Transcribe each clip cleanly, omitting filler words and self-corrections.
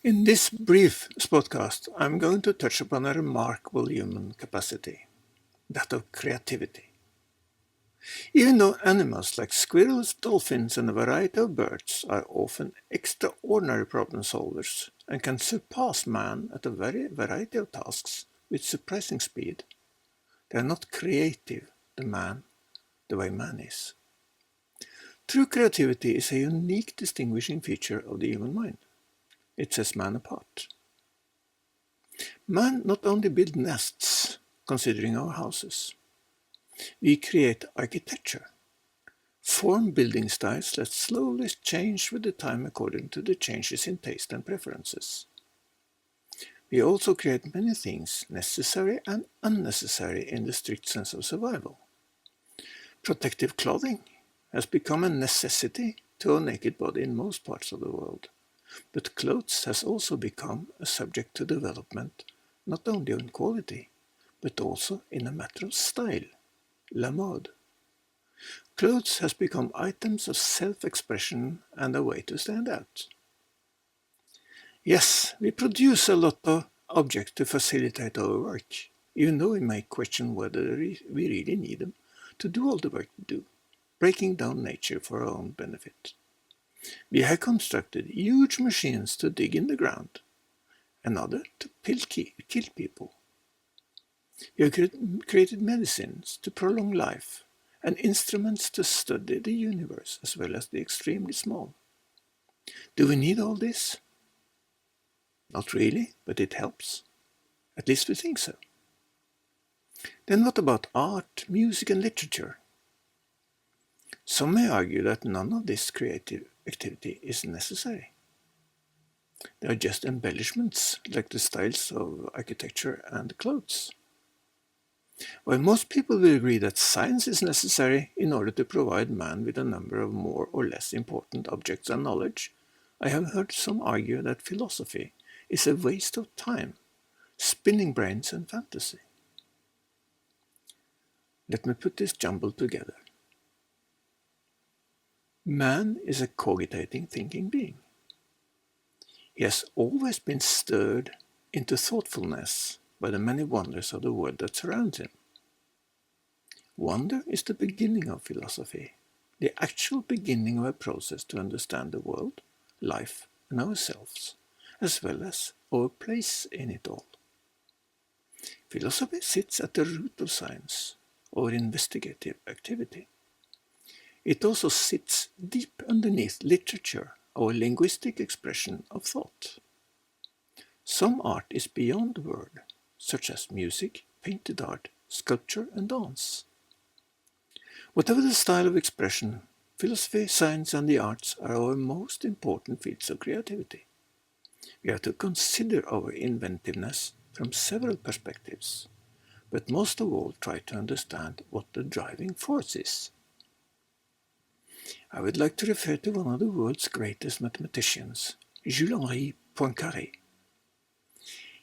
In this brief podcast, I'm going to touch upon a remarkable human capacity, that of creativity. Even though animals like squirrels, dolphins, and a variety of birds are often extraordinary problem solvers and can surpass man at a variety of tasks with surprising speed, they are not creative, the way man is. True creativity is a unique distinguishing feature of the human mind. It sets man apart. Man not only builds nests, considering our houses. We create architecture, form building styles that slowly change with the time according to the changes in taste and preferences. We also create many things necessary and unnecessary in the strict sense of survival. Protective clothing has become a necessity to a naked body in most parts of the world, but clothes has also become a subject to development not only in quality, but also in a matter of style, la mode. Clothes has become items of self-expression and a way to stand out. Yes, we produce a lot of objects to facilitate our work, even though we may question whether we really need them to do all the work we do, breaking down nature for our own benefit. We have constructed huge machines to dig in the ground, another to kill people. We have created medicines to prolong life, and instruments to study the universe as well as the extremely small. Do we need all this? Not really, but it helps. At least we think so. Then what about art, music and literature? Some may argue that none of this creative activity is necessary. They are just embellishments like the styles of architecture and clothes. While most people will agree that science is necessary in order to provide man with a number of more or less important objects and knowledge, I have heard some argue that philosophy is a waste of time, spinning brains and fantasy. Let me put this jumble together. Man is a cogitating, thinking being. He has always been stirred into thoughtfulness by the many wonders of the world that surrounds him. Wonder is the beginning of philosophy, the actual beginning of a process to understand the world, life, and ourselves, as well as our place in it all. Philosophy sits at the root of science, or investigative activity. It also sits deep underneath literature, our linguistic expression of thought. Some art is beyond word, such as music, painted art, sculpture, and dance. Whatever the style of expression, philosophy, science, and the arts are our most important fields of creativity. We have to consider our inventiveness from several perspectives, but most of all try to understand what the driving force is. I would like to refer to one of the world's greatest mathematicians, Jules-Henri Poincaré.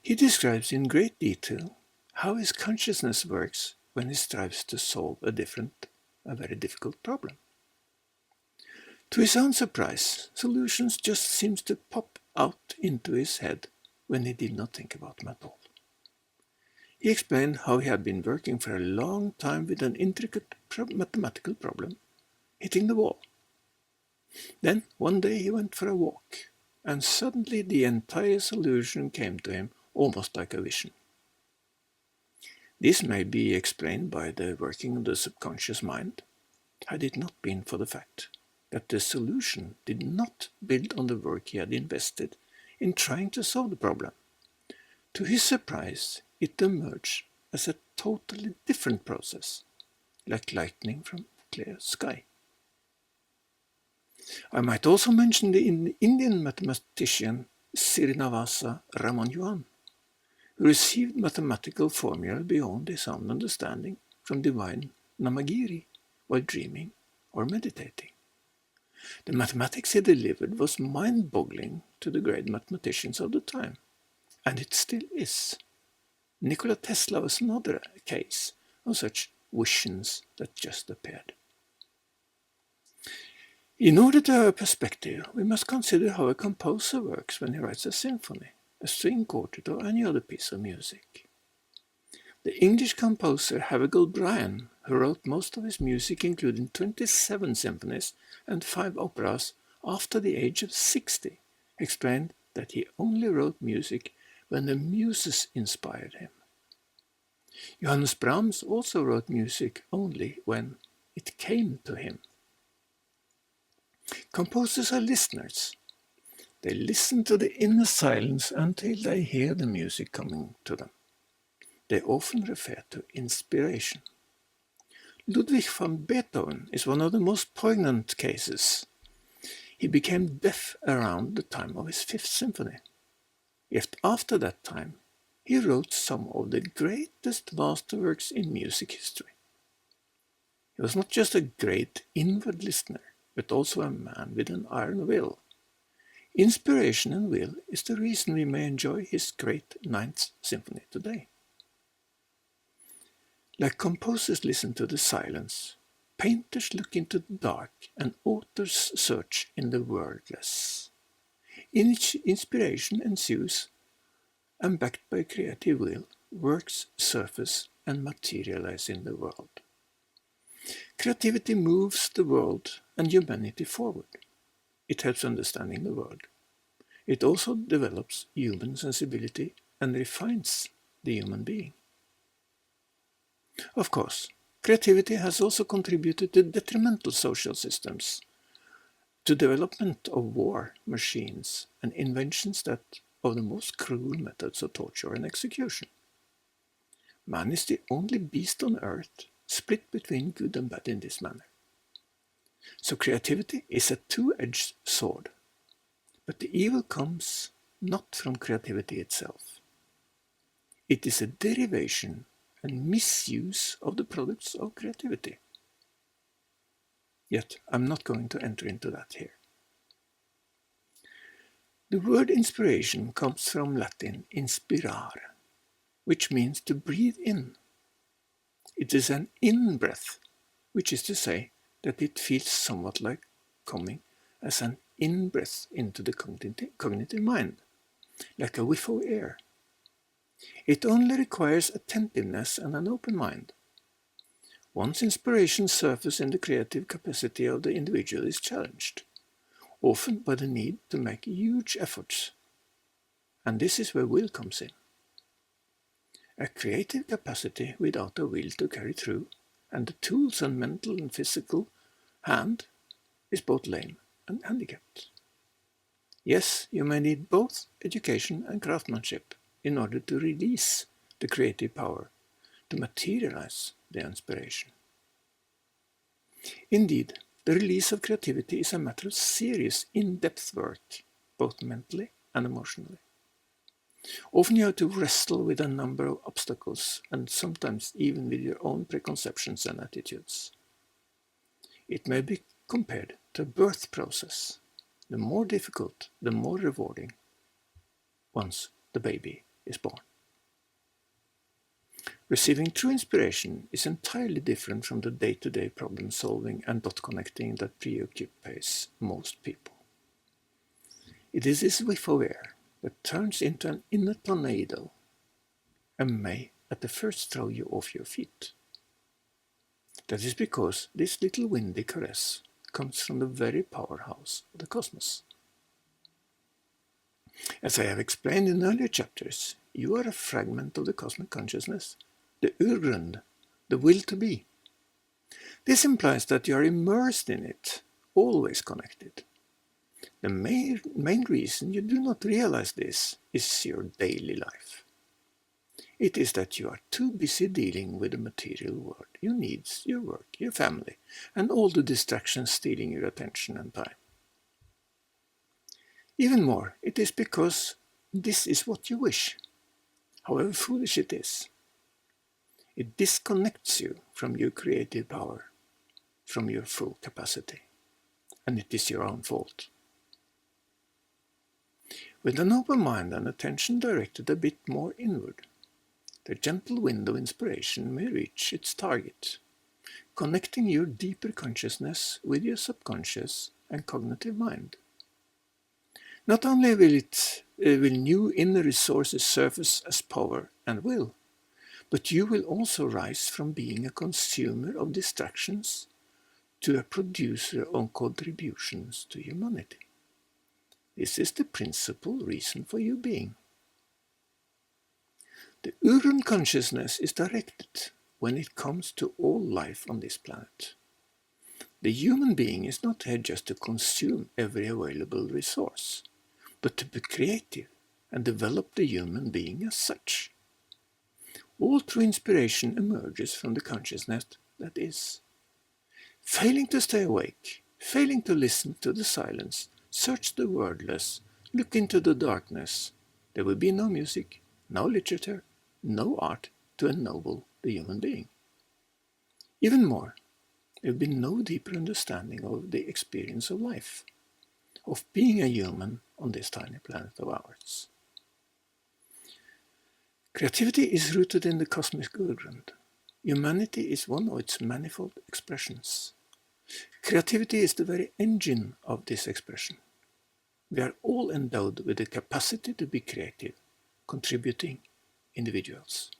He describes in great detail how his consciousness works when he strives to solve a very difficult problem. To his own surprise, solutions just seemed to pop out into his head when he did not think about them at all. He explained how he had been working for a long time with an intricate mathematical problem, hitting the wall. Then one day he went for a walk, and suddenly the entire solution came to him almost like a vision. This may be explained by the working of the subconscious mind, had it not been for the fact that the solution did not build on the work he had invested in trying to solve the problem. To his surprise, it emerged as a totally different process, like lightning from clear sky. I might also mention the Indian mathematician Srinivasa Ramanujan, who received mathematical formula beyond his own understanding from divine Namagiri while dreaming or meditating. The mathematics he delivered was mind-boggling to the great mathematicians of the time, and it still is. Nikola Tesla was another case of such visions that just appeared. In order to have a perspective, we must consider how a composer works when he writes a symphony, a string quartet, or any other piece of music. The English composer Havergal Brian, who wrote most of his music, including 27 symphonies and 5 operas, after the age of 60, explained that he only wrote music when the muses inspired him. Johannes Brahms also wrote music only when it came to him. Composers are listeners. They listen to the inner silence until they hear the music coming to them. They often refer to inspiration. Ludwig van Beethoven is one of the most poignant cases. He became deaf around the time of his Fifth Symphony. Yet after that time, he wrote some of the greatest masterworks in music history. He was not just a great inward listener, but also a man with an iron will. Inspiration and will is the reason we may enjoy his great Ninth Symphony today. Like composers listen to the silence, painters look into the dark, and authors search in the wordless. Inspiration ensues, and backed by creative will, works surface and materialize in the world. Creativity moves the world and humanity forward. It helps understanding the world. It also develops human sensibility and refines the human being. Of course, creativity has also contributed to detrimental social systems, to development of war machines and inventions that of the most cruel methods of torture and execution. Man is the only beast on earth split between good and bad in this manner. So creativity is a two-edged sword, but the evil comes not from creativity itself. It is a derivation and misuse of the products of creativity. Yet I'm not going to enter into that here. The word inspiration comes from Latin inspirare, which means to breathe in. It is an in-breath, which is to say that it feels somewhat like coming as an in-breath into the cognitive mind, like a whiff of air. It only requires attentiveness and an open mind. Once inspiration surfaces in the creative capacity of the individual is challenged, often by the need to make huge efforts. And this is where will comes in. A creative capacity without a will to carry through, and the tools and mental and physical hand, is both lame and handicapped. Yes, you may need both education and craftsmanship in order to release the creative power, to materialize the inspiration. Indeed, the release of creativity is a matter of serious, in-depth work, both mentally and emotionally. Often you have to wrestle with a number of obstacles, and sometimes even with your own preconceptions and attitudes. It may be compared to a birth process. The more difficult, the more rewarding once the baby is born. Receiving true inspiration is entirely different from the day-to-day problem solving and dot connecting that preoccupies most people. It is this whiff of air that turns into an inner tornado and may at the first throw you off your feet. That is because this little windy caress comes from the very powerhouse of the cosmos. As I have explained in earlier chapters, you are a fragment of the cosmic consciousness, the Urgrund, the will to be. This implies that you are immersed in it, always connected. The main reason you do not realize this is your daily life. It is that you are too busy dealing with the material world, your needs, your work, your family, and all the distractions stealing your attention and time. Even more, it is because this is what you wish, however foolish it is. It disconnects you from your creative power, from your full capacity, and it is your own fault. With an open mind and attention directed a bit more inward, the gentle wind of inspiration may reach its target, connecting your deeper consciousness with your subconscious and cognitive mind. Not only will new inner resources surface as power and will, but you will also rise from being a consumer of distractions to a producer of contributions to humanity. This is the principal reason for you being. The Urun consciousness is directed when it comes to all life on this planet. The human being is not here just to consume every available resource, but to be creative and develop the human being as such. All true inspiration emerges from the consciousness that is. Failing to stay awake, failing to listen to the silence, search the wordless, look into the darkness, there will be no music, no literature, no art to ennoble the human being. Even more, there will be no deeper understanding of the experience of life, of being a human on this tiny planet of ours. Creativity is rooted in the cosmic urgrund. Humanity is one of its manifold expressions. Creativity is the very engine of this expression. We are all endowed with the capacity to be creative, contributing individuals.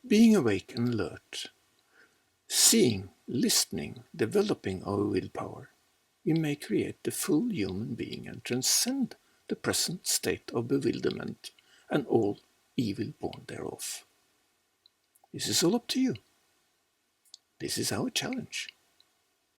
Being awake and alert, seeing, listening, developing our willpower, we may create the full human being and transcend the present state of bewilderment and all evil born thereof. This is all up to you. This is our challenge.